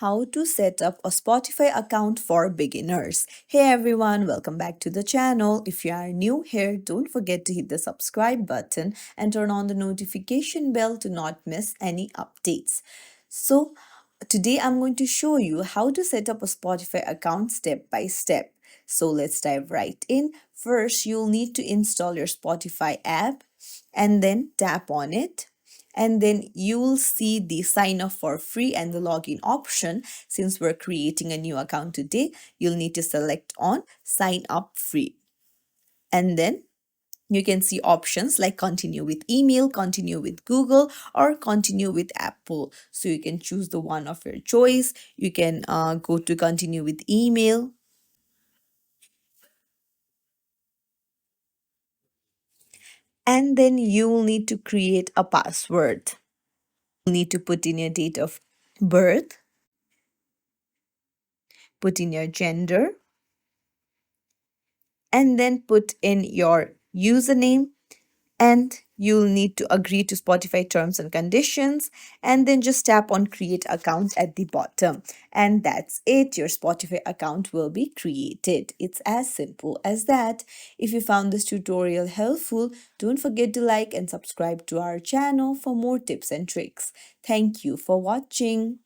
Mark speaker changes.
Speaker 1: how to set up a Spotify account for beginners. Hey everyone, welcome back to the channel. If you are new here, don't forget to hit the subscribe button and turn on the notification bell to not miss any updates. So, today I'm going to show you how to set up a Spotify account step by step. So, let's dive right in. First, you'll need to install your Spotify app and then tap on it, and then you will see the sign up for free and the login option. Since we're creating a new account today, you'll need to select on sign up free, and then you can see options like continue with email, continue with Google, or continue with Apple. So you can choose the one of your choice. You can go to continue with email, and then you will need to create a password. You need to put in your date of birth, put in your gender, and then put in your username, and you'll need to agree to Spotify terms and conditions, and then just tap on create account at the bottom, and that's it. Your Spotify account will be created. It's as simple as that. If you found this tutorial helpful, don't forget to like and subscribe to our channel for more tips and tricks. Thank you for watching.